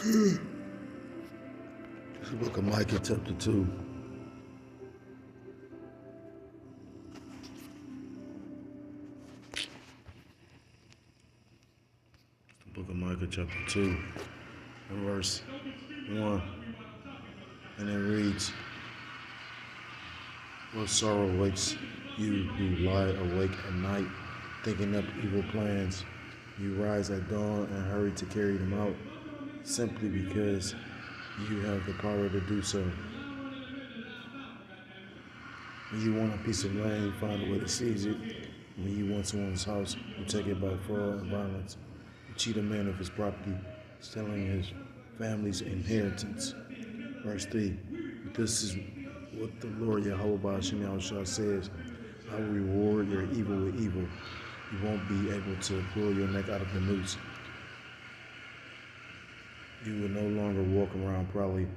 This is the book of Micah, chapter 2. The book of Micah, chapter 2, and verse 1. And it reads, "What sorrow awaits you who lie awake at night, thinking up evil plans? You rise at dawn and hurry to carry them out, simply because you have the power to do so. When you want a piece of land, you find a way to seize it. When you want someone's house, you take it by fraud and violence. You cheat a man of his property, stealing his family's inheritance." Verse 3. This is what the Lord Yahweh says: I will reward your evil with evil. You won't be able to pull your neck out of the noose. You will no longer walk around proudly,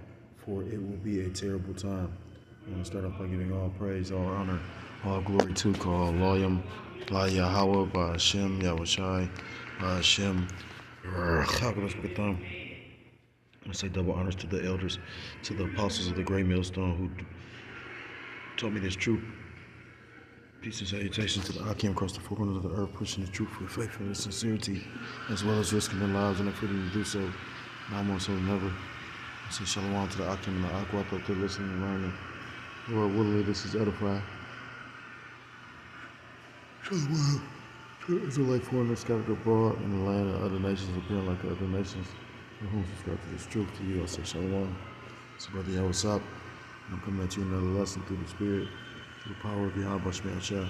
for it will be a terrible time. I want to start off by giving all praise, all honor, all glory to call Loyam, La Yahweh, Ba Hashem, Yahushai, Ba Hashem, Chakalas. I say double honors to the elders, to the apostles of the great millstone who taught me this truth. Peace and salutations to the Akim across the four corners of the earth, pushing the truth with faith and sincerity, as well as risking their lives and their freedom to do so. Now more so than ever. I say shalom to the Akim and the Aquat up there listening and learning. Lord willingly, this is edify. Shalom to the Israelite foreigners scattered abroad in the land of other nations, appearing like the other nations, and whom subscribe to this truth. To you, I say shalom. So, brother, yeah, what's up? I'm coming at you another lesson through the Spirit, through the power of Yahweh Shemashah.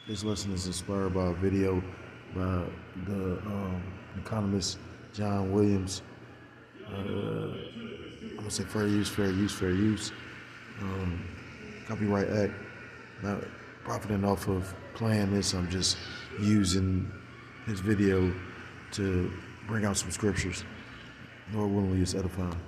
This lesson is inspired by a video by the economist John Williams. I'm gonna say fair use, fair use, fair use. Copyright Act. Not profiting off of playing this, I'm just using his video to bring out some scriptures. Lord willingly, is edifying.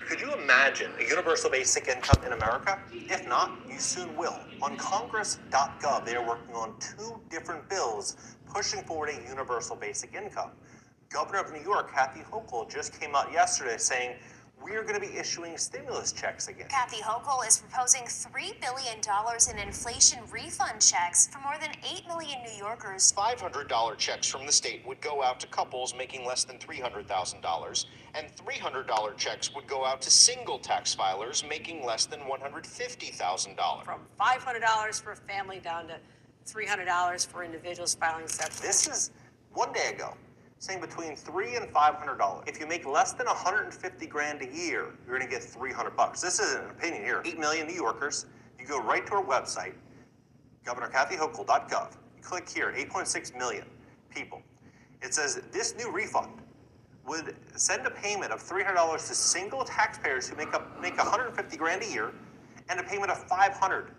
Could you imagine a universal basic income in America? If not, you soon will. On Congress.gov, they are working on 2 different bills pushing forward a universal basic income. Governor of New York, Kathy Hochul, just came out yesterday saying, we're going to be issuing stimulus checks again. Kathy Hochul is proposing $3 billion in inflation refund checks for more than 8 million New Yorkers. $500 checks from the state would go out to couples making less than $300,000, and $300 checks would go out to single tax filers making less than $150,000. From $500 for a family down to $300 for individuals filing separately. This is 1 day ago, saying between $300 and $500. If you make less than 150 grand a year, you're going to get $300. This isn't an opinion here. 8 million New Yorkers. You go right to our website, governorkathyhochul.gov. You click here, 8.6 million people. It says this new refund would send a payment of $300 to single taxpayers who make 150 grand a year, and a payment of $500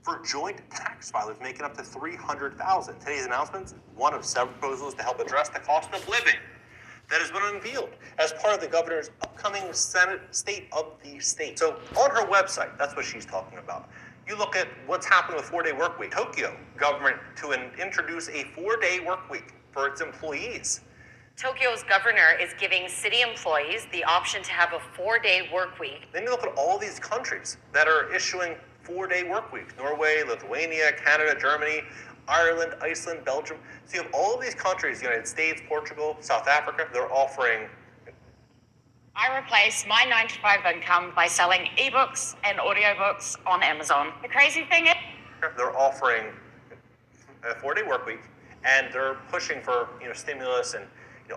for joint tax filers making up to $300,000. Today's announcements, one of several proposals to help address the cost of living that has been unveiled as part of the governor's upcoming State of the State. So on her website, that's what she's talking about. You look at what's happening with 4-day work week. Tokyo government to introduce a 4-day work week for its employees. Tokyo's governor is giving city employees the option to have a 4-day work week. Then you look at all these countries that are issuing 4-day work weeks. Norway, Lithuania, Canada, Germany, Ireland, Iceland, Belgium. So you have all of these countries, the United States, Portugal, South Africa, they're offering. I replace my 9-to-5 income by selling ebooks and audiobooks on Amazon. The crazy thing is, they're offering a 4-day work week, and they're pushing for stimulus and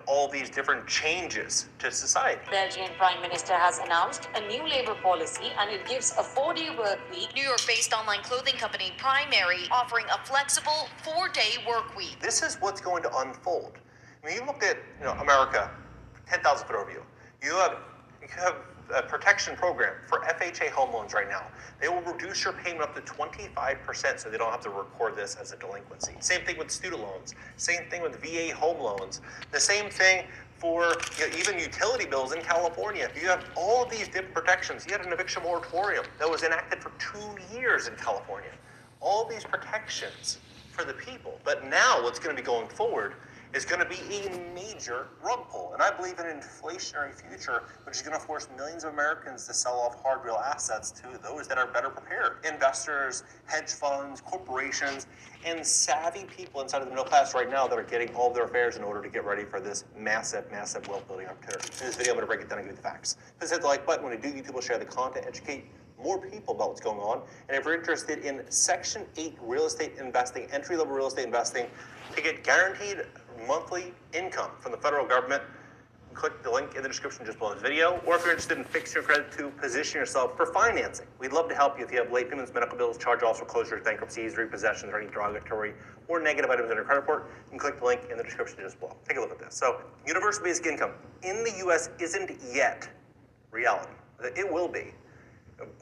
all these different changes to society. The Belgian Prime Minister has announced a new labor policy, and it gives a 4-day work week. New York-based online clothing company Primary offering a flexible 4-day work week. This is what's going to unfold. I mean, you looked at America, 10,000 foot overview. You have a protection program for FHA home loans right now. They will reduce your payment up to 25% so they don't have to record this as a delinquency. Same thing with student loans. Same thing with VA home loans. The same thing for even utility bills in California. You have all of these different protections. You had an eviction moratorium that was enacted for 2 years in California. All these protections for the people. But now what's going to be going forward is going to be a major rug pull. And I believe in an inflationary future, which is going to force millions of Americans to sell off hard real assets to those that are better prepared. Investors, hedge funds, corporations, and savvy people inside of the middle class right now that are getting all of their affairs in order to get ready for this massive, massive wealth building opportunity. In this video, I'm going to break it down and give you the facts. Please hit the like button. When you do, YouTube will share the content, educate more people about what's going on. And if you're interested in Section 8 real estate investing, entry-level real estate investing, to get guaranteed monthly income from the federal government, click the link in the description just below this video. Or if you're interested in fixing your credit to position yourself for financing, we'd love to help you if you have late payments, medical bills, charge-offs, foreclosures, bankruptcies, repossessions, or any derogatory or negative items in your credit report. You can click the link in the description just below. Take a look at this. So, universal basic income in the U.S. isn't yet reality. It will be.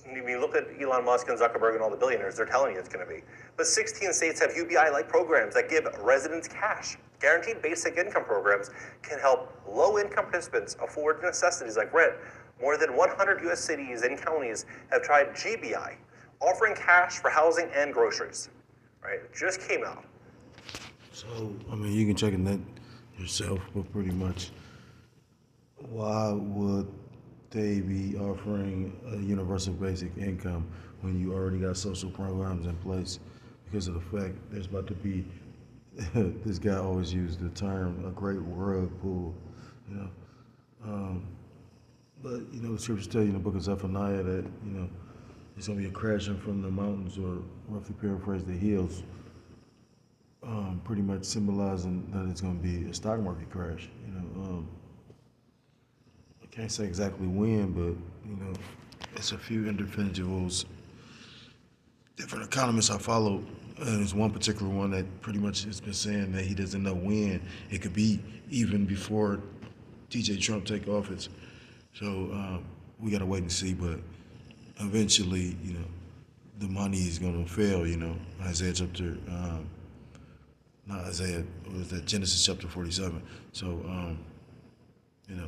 When you look at Elon Musk and Zuckerberg and all the billionaires, they're telling you it's going to be. But 16 states have UBI-like programs that give residents cash. Guaranteed basic income programs can help low-income participants afford necessities like rent. More than 100 U.S. cities and counties have tried GBI, offering cash for housing and groceries. Right? It just came out. So, I mean, you can check in that yourself, but pretty much, why would they be offering a universal basic income when you already got social programs in place? Because of the fact there's about to be, this guy always used the term, a great rug pull, you know. But, you know, the scriptures tell you in the book of Zephaniah that, you know, there's going to be a crashing from the mountains, or roughly paraphrase, the hills, pretty much symbolizing that it's going to be a stock market crash, you know. I can't say exactly when, but, you know, it's a few individuals, different economists I follow. There's one particular one that pretty much has been saying that he doesn't know when. It could be even before DJ Trump take office. So we got to wait and see, but eventually, you know, the money is going to fail, you know. Isaiah chapter, not Isaiah, what was that? Genesis chapter 47. So, you know,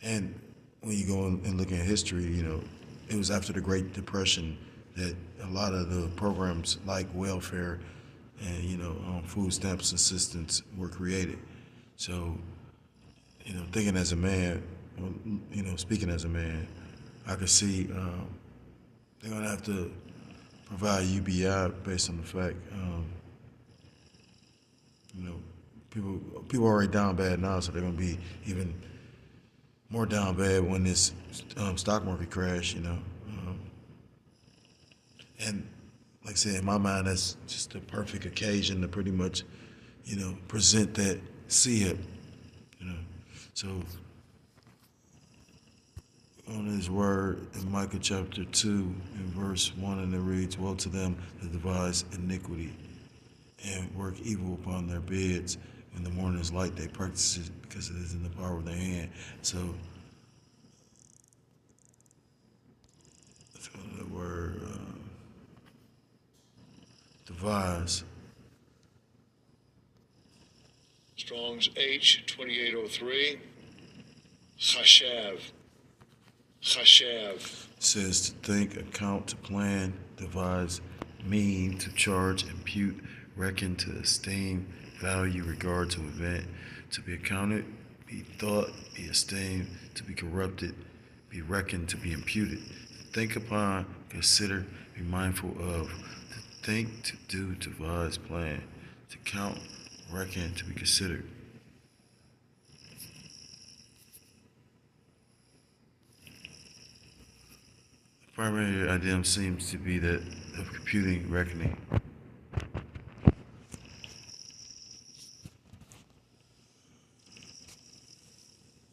and when you go and look at history, you know, it was after the Great Depression that a lot of the programs like welfare and, you know, food stamps assistance were created. So, you know, thinking as a man, you know, speaking as a man, I could see they're going to have to provide UBI based on the fact, you know, people are already down bad now, so they're going to be even more down bad when this stock market crash, you know. And like I said, in my mind, that's just the perfect occasion to pretty much, you know, present that seed, you know. So on his word in Micah chapter 2 and verse 1, and it reads, "Woe to them that devise iniquity and work evil upon their beds. When the morning is light, they practice it because it is in the power of their hand." So that's the word devise. Strong's H 2803. Chashav. Says to think, account, to plan, devise, mean, to charge, impute, reckon, to esteem, value, regard, to event, to be accounted, be thought, be esteemed, to be corrupted, be reckoned, to be imputed, to think upon, consider, be mindful of, to think, to do, to devise, plan, to count, reckon, to be considered. The primary idea seems to be that of computing, reckoning.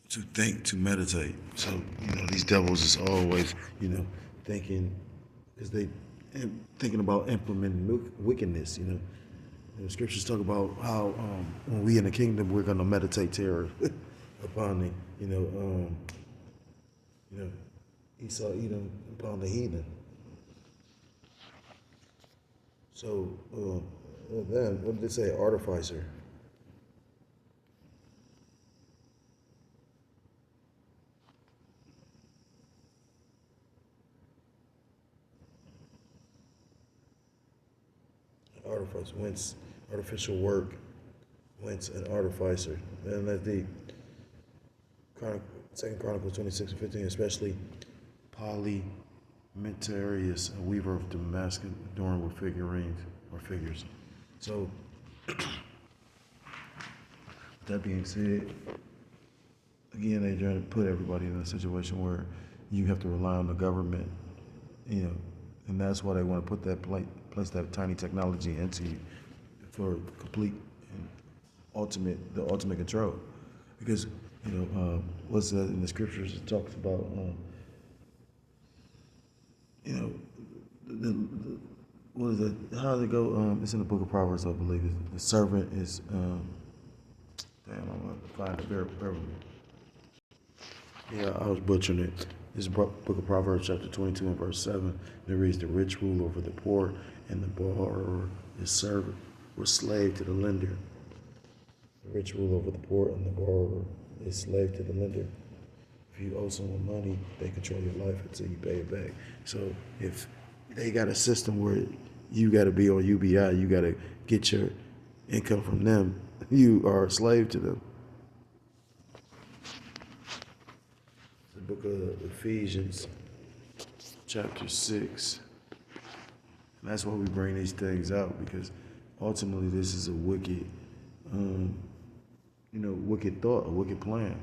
To think, to meditate. So, you know, these devils is always, you know, thinking, because they thinking about implementing wickedness, you know. And the scriptures talk about how when we in the kingdom, we're going to meditate terror upon the, you know, Esau, Edom, upon the heathen. So, then, what did they say? Artificer. artifice, whence artificial work, whence an artificer. And that's the Second Chronicles 26:15, especially Polymetarius, a weaver of Damascus, adorned with figurines or figures. So, that being said, again, they're trying to put everybody in a situation where you have to rely on the government, and that's why they want to put that place that tiny technology into you for complete and the ultimate control. Because, what's that in the scriptures? It talks about, what is it? How does it go? It's in the book of Proverbs, I believe. The servant is, damn, I'm going to find it very. Yeah, I was butchering it. This book of Proverbs, chapter 22 and verse 7, it reads, "The rich rule over the poor, and the borrower is servant or slave to the lender." The rich rule over the poor, and the borrower is slave to the lender. If you owe someone money, they control your life until you pay it back. So if they got a system where you got to be on UBI, you got to get your income from them, you are a slave to them. The book of Ephesians, chapter 6. And that's why we bring these things out, because ultimately this is a wicked, wicked thought, a wicked plan.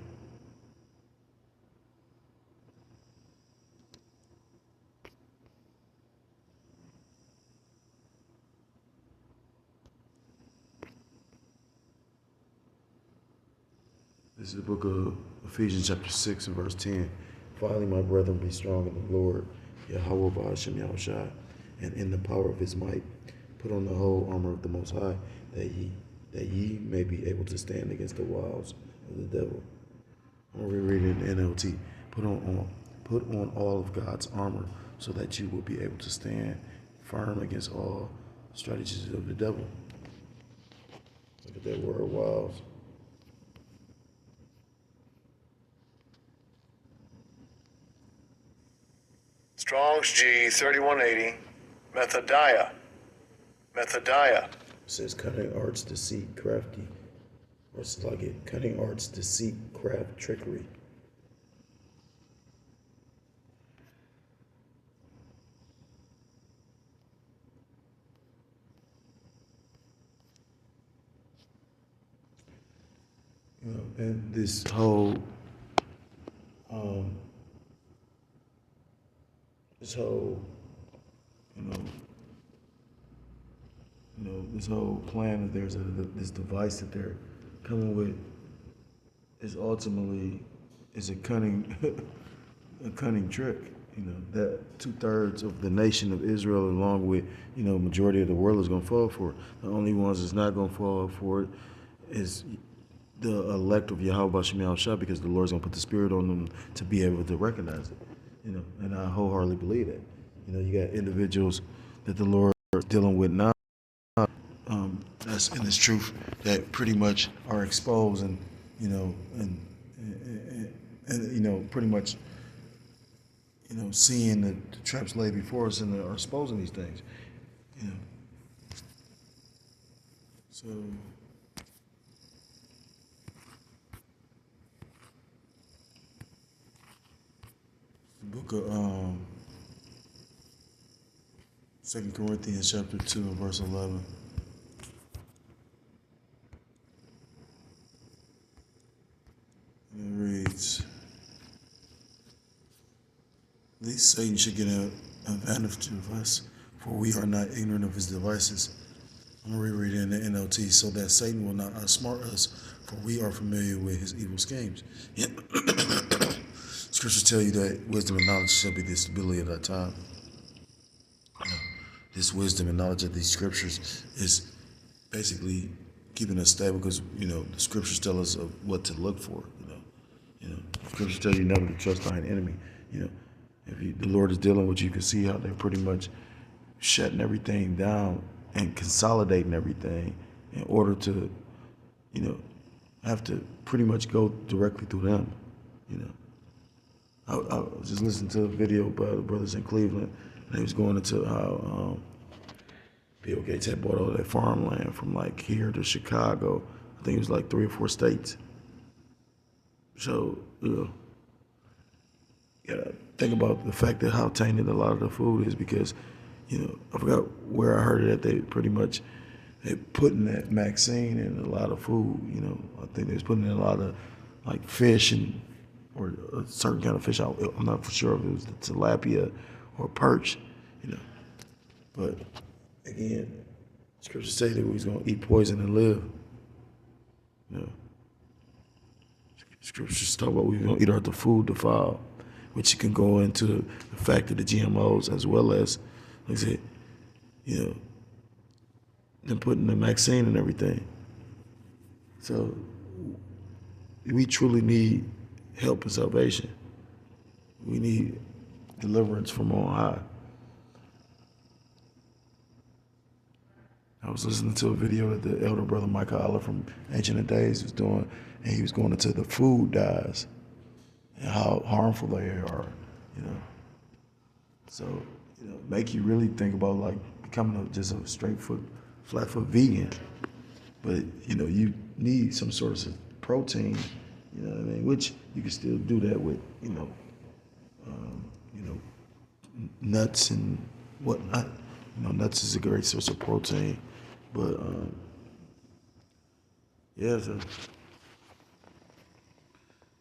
This is the book of Ephesians chapter 6 and verse 10. "Finally, my brethren, be strong in the Lord, Yahweh Ba'ashem Yahushua, and in the power of his might. Put on the whole armor of the Most High, that ye may be able to stand against the wiles of the devil." I'm going to reread it in NLT. Put on all of God's armor, so that you will be able to stand firm against all strategies of the devil. Look at that word, wiles. Strong's G 3180, Methodiah. It says cunning arts, deceit, crafty. Or it's like it, cunning arts, deceit, craft, trickery. And this whole, this whole plan that there's this device that they're coming with is ultimately a cunning, a cunning trick. That 2/3 of the nation of Israel, along with majority of the world, is going to fall for it. The only ones that's not going to fall for it is the elect of Yahweh Ba'ashem Yahushua, because the Lord's going to put the spirit on them to be able to recognize it. And I wholeheartedly believe that. You got individuals that the Lord is dealing with now, that's in this truth, that pretty much are exposed and pretty much seeing the traps laid before us and are exposing these things. So the book of 2 Corinthians chapter 2 and verse 11. It reads, "Lest Satan should get an advantage of us, for we are not ignorant of his devices." I'm going to reread it in the NLT. "So that Satan will not outsmart us, for we are familiar with his evil schemes." Scriptures tell you that wisdom and knowledge shall be the stability of that time. This wisdom and knowledge of these scriptures is basically keeping us stable, because the scriptures tell us of what to look for. Scriptures tell you never to trust thine enemy. If the Lord is dealing with you, you can see how they're pretty much shutting everything down and consolidating everything in order to, have to pretty much go directly through them. I was just listening to a video by the brothers in Cleveland, and they was going into how Bill Gates had bought all that farmland from like here to Chicago. I think it was like 3 or 4 states. So, you gotta think about the fact that how tainted a lot of the food is because, I forgot where I heard it that they pretty much putting that vaccine in a lot of food. I think they was putting in a lot of like fish or a certain kind of fish. I'm not for sure if it was the tilapia or perch, But again, scripture say that we was gonna eat poison and live. Scriptures talk about we're gonna eat out the food defiled, which can go into the fact of the GMOs as well as, like I said, them putting the vaccine and everything. So we truly need help and salvation. We need deliverance from on high. I was listening to a video that the elder brother Michael Allah from Ancient of Days was doing, and he was going into the food dyes and how harmful they are, So, make you really think about like becoming just a flat foot vegan. But, you need some sort of protein, which you can still do that with, nuts and whatnot. Nuts is a great source of protein. But, so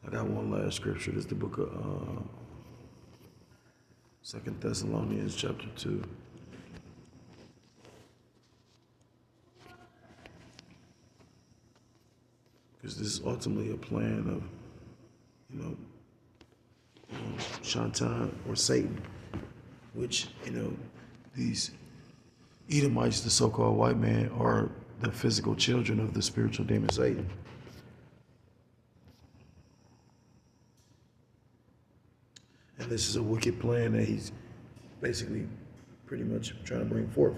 I got one last scripture. This is the book of 2 Thessalonians chapter 2. Because this is ultimately a plan of, Shantan or Satan, which, these Edomites, the so-called white man, are the physical children of the spiritual demon Satan. And this is a wicked plan that he's basically pretty much trying to bring forth.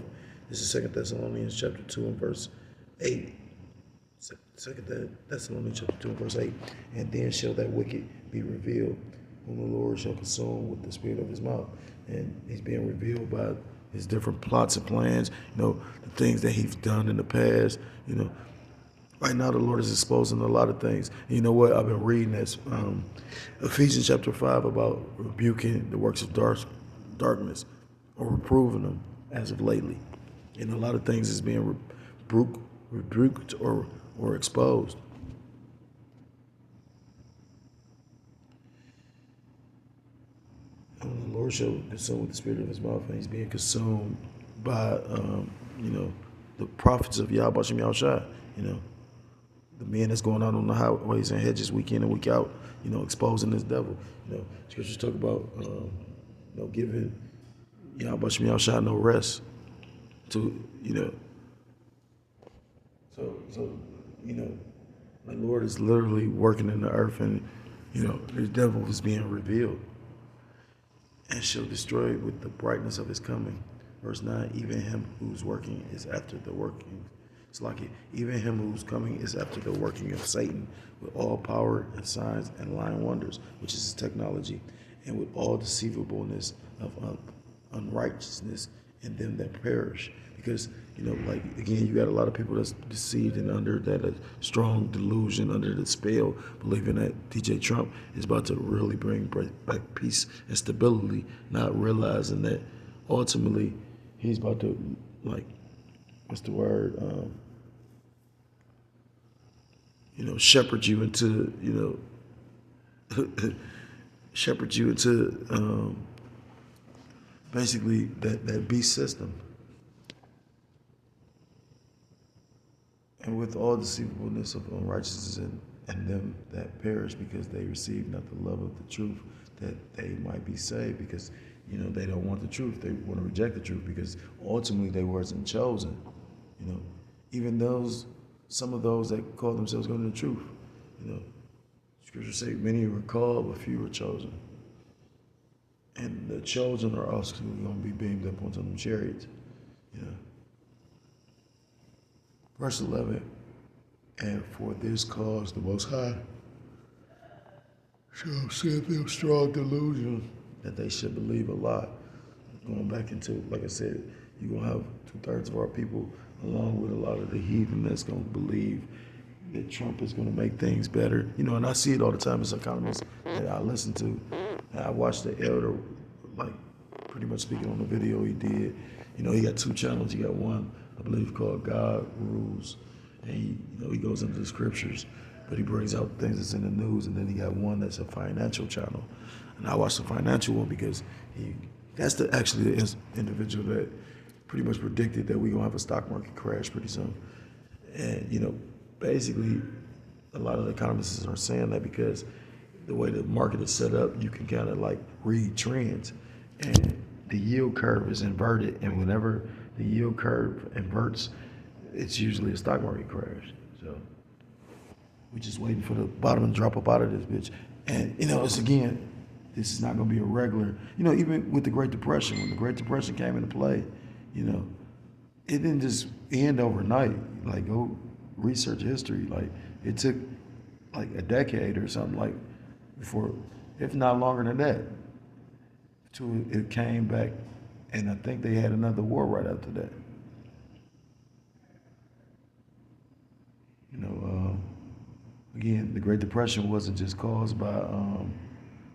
This is 2 Thessalonians chapter 2 and verse 8. 2 Thessalonians chapter 2 and verse 8. And then shall that wicked be revealed, whom the Lord shall consume with the spirit of his mouth. And he's being revealed by his different plots and plans, the things that he's done in the past. Right now the Lord is exposing a lot of things. And you know what? I've been reading this Ephesians chapter 5 about rebuking the works of darkness or reproving them as of lately. And a lot of things is being rebuked or exposed. And the Lord shall consume with the spirit of his mouth, and he's being consumed by, the prophets of Yahweh Shem Yahushua, the men that's going out on the highways and hedges week in and week out, exposing this devil. Scriptures talk about, giving Yahweh Shem Yahushua no rest to, So, the Lord is literally working in the earth and, the devil is being revealed and shall destroy with the brightness of his coming. Verse 9, even him who's working is after the working. It's like it. Even him who's coming is after the working of Satan with all power and signs and lying wonders, which is his technology, and with all deceivableness of unrighteousness in them that perish. Because, again, you got a lot of people that's deceived and under that strong delusion, under the spell, believing that DJ Trump is about to really bring back peace and stability, not realizing that ultimately he's about to, what's the word? Shepherd you into, shepherd you into basically that beast system. And with all deceivableness of unrighteousness and them that perish because they receive not the love of the truth, that they might be saved, because they don't want the truth. They want to reject the truth because ultimately they wasn't chosen. Even some of those that call themselves going to the truth. Scripture say many were called, but few were chosen. And the chosen are also going to be beamed up onto them chariots. Verse 11, and for this cause the Most High shall send them strong delusion that they should believe a lie. Going back into, like I said, you're going to have 2/3 of our people, along with a lot of the heathen, that's going to believe that Trump is going to make things better. And I see it all the time as economists that I listen to. And I watched the elder, like, pretty much speaking on the video he did. He got 2 channels. He got one, I believe, called God Rules. And he goes into the scriptures, but he brings out things that's in the news. And then he got one that's a financial channel. And I watched the financial one because that's actually the individual that pretty much predicted that we're going to have a stock market crash pretty soon. And, basically, a lot of the economists are saying that because the way the market is set up, you can kind of like read trends. And the yield curve is inverted. And whenever the yield curve inverts, it's usually a stock market crash. So we're just waiting for the bottom to drop up out of this bitch. And, this is not going to be a regular, even with the Great Depression, when the Great Depression came into play, it didn't just end overnight. Like, go research history. Like, it took like a decade or something, like, before, if not longer than that, till it came back. And I think they had another war right after that. Again, the Great Depression wasn't just caused by,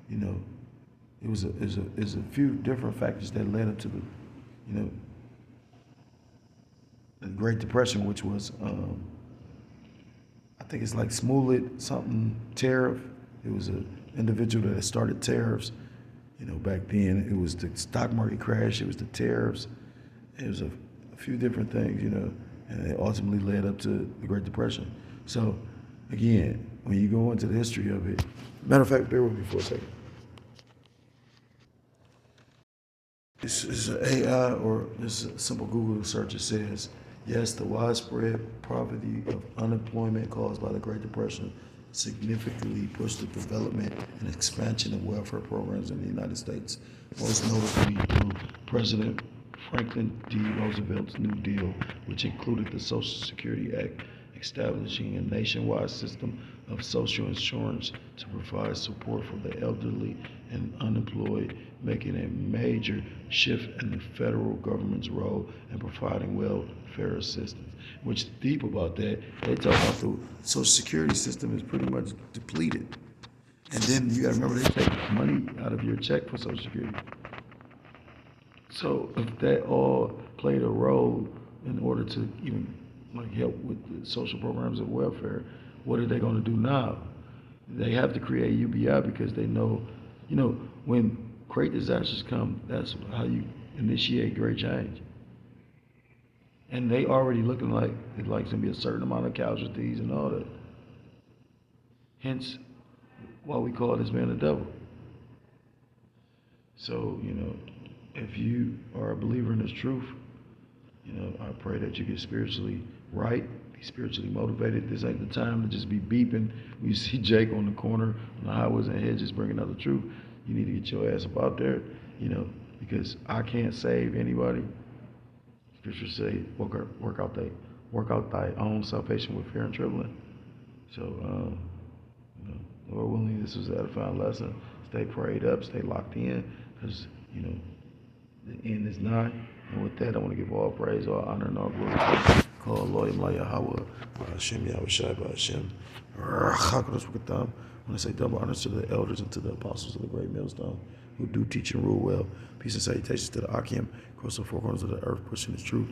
it was a few different factors that led up to the Great Depression, which was, I think it's like Smollett something tariff. It was an individual that had started tariffs. Back then it was the stock market crash. It was the tariffs. It was a few different things, and it ultimately led up to the Great Depression. So, again, when you go into the history of it, matter of fact, bear with me for a second. This is an AI or this is a simple Google search. It says, yes, the widespread poverty of unemployment caused by the Great Depression significantly pushed the development and expansion of welfare programs in the United States, most notably through President Franklin D. Roosevelt's New Deal, which included the Social Security Act, establishing a nationwide system of social insurance to provide support for the elderly and unemployed, making a major shift in the federal government's role in providing welfare assistance. What's deep about that, they talk about the Social Security system is pretty much depleted. And then you gotta remember, they take money out of your check for Social Security. So if that all played a role in order to even help with the social programs of welfare, what are they going to do now? They have to create UBI because they know, when great disasters come, that's how you initiate great change. And they already looking like it's going to be a certain amount of casualties and all that. Hence, why we call this man the devil. So, if you are a believer in this truth, I pray that you get spiritually right, be spiritually motivated. This ain't the time to just be beeping. When you see Jake on the corner, on the highways and hedges bringing out the truth, you need to get your ass up out there, because I can't save anybody. Scripture say, work out thy own salvation with fear and trembling. So, Lord willing, this was an edifying lesson. Stay prayed up, stay locked in, because, the end is nigh. And with that, I want to give all praise, all honor, and all glory. Call Loyam La Yahweh, Hashem Yahweh Shai, Hashem. I want to say double honors to the elders and to the apostles of the great millstone who do teach and rule well. Peace and salutations to the Akim, across the four corners of the earth, pushing the truth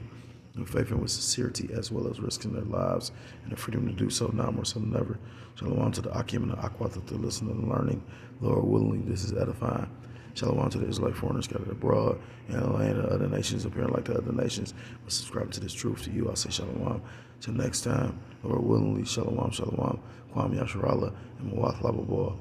and faith and with sincerity, as well as risking their lives and the freedom to do so now more so than ever. Shalom to the Akim and the Akwata to listen and learning. Lord willing, this is edifying. Shalom to the Israelite foreigners scattered abroad and the land of other nations, appearing like the other nations, but subscribing to this truth. To you, I say shalom. Till next time, Lord willingly, shalom, shalom, Kwam Yasharallah, and Mawat Lababah.